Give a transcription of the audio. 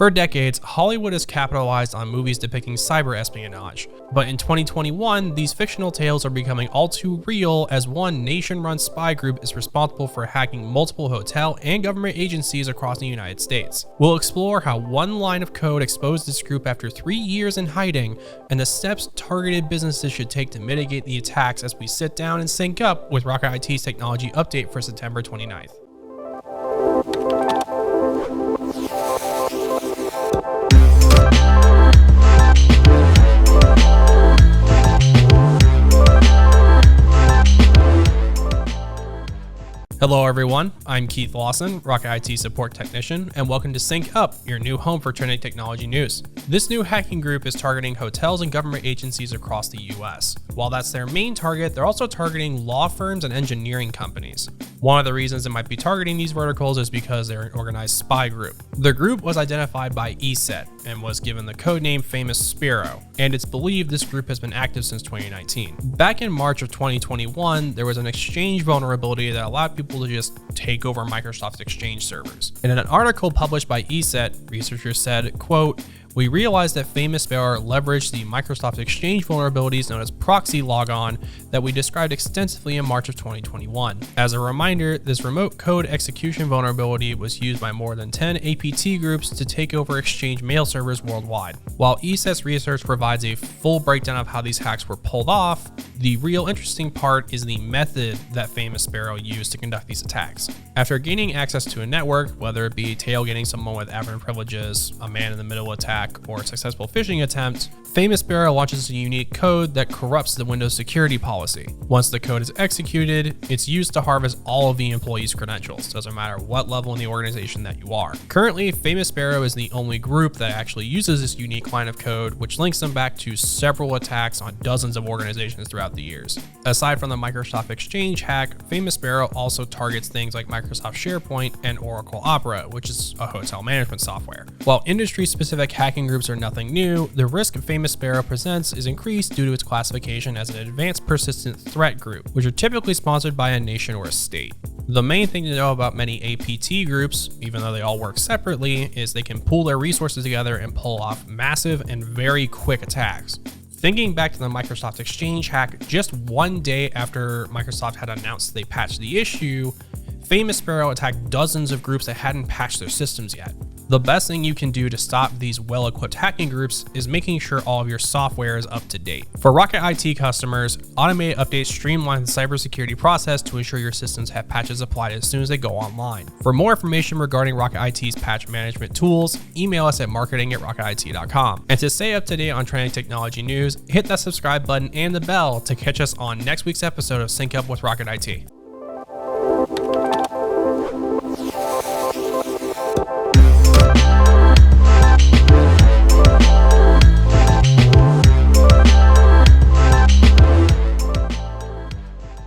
For decades, Hollywood has capitalized on movies depicting cyber espionage, but in 2021, these fictional tales are becoming all too real as one nation-run spy group is responsible for hacking multiple hotel and government agencies across the United States. We'll explore how one line of code exposed this group after 3 years in hiding, and the steps targeted businesses should take to mitigate the attacks as we sit down and sync up with Rocket IT's technology update for September 29th. Hello everyone, I'm Keith Lawson, Rocket IT support technician, and welcome to Sync Up, your new home for trending technology news. This new hacking group is targeting hotels and government agencies across the US. While that's their main target, they're also targeting law firms and engineering companies. One of the reasons it might be targeting these verticals is because they're an organized spy group. The group was identified by ESET and was given the codename FamousSparrow, and it's believed this group has been active since 2019. Back in March of 2021, there was an Exchange vulnerability that allowed people to just take over Microsoft's Exchange servers. In an article published by ESET, researchers said, quote, "We realized that FamousSparrow leveraged the Microsoft Exchange vulnerabilities known as proxy logon that we described extensively in March of 2021. As a reminder, this remote code execution vulnerability was used by more than 10 APT groups to take over Exchange mail servers worldwide. While ESET's research provides a full breakdown of how these hacks were pulled off, the real interesting part is the method that FamousSparrow used to conduct these attacks. After gaining access to a network, whether it be tailgating someone with admin privileges, a man-in-the-middle attack, or a successful phishing attempt, FamousSparrow launches a unique code that corrupts the Windows security policy. Once the code is executed, it's used to harvest all of the employees' credentials, doesn't matter what level in the organization that you are. Currently, FamousSparrow is the only group that actually uses this unique line of code, which links them back to several attacks on dozens of organizations throughout the years. Aside from the Microsoft Exchange hack, FamousSparrow also targets things like Microsoft SharePoint and Oracle Opera, which is a hotel management software. While industry-specific hacking groups are nothing new, the risk FamousSparrow presents is increased due to its classification as an advanced persistent threat group, which are typically sponsored by a nation or a state. The main thing to know about many APT groups, even though they all work separately, is they can pool their resources together and pull off massive and very quick attacks. Thinking back to the Microsoft Exchange hack, just one day after Microsoft had announced they patched the issue, FamousSparrow attacked dozens of groups that hadn't patched their systems yet. The best thing you can do to stop these well-equipped hacking groups is making sure all of your software is up to date. For Rocket IT customers, automated updates streamline the cybersecurity process to ensure your systems have patches applied as soon as they go online. For more information regarding Rocket IT's patch management tools, email us at marketing@rocketit.com. And to stay up to date on trending technology news, hit that subscribe button and the bell to catch us on next week's episode of Sync Up with Rocket IT.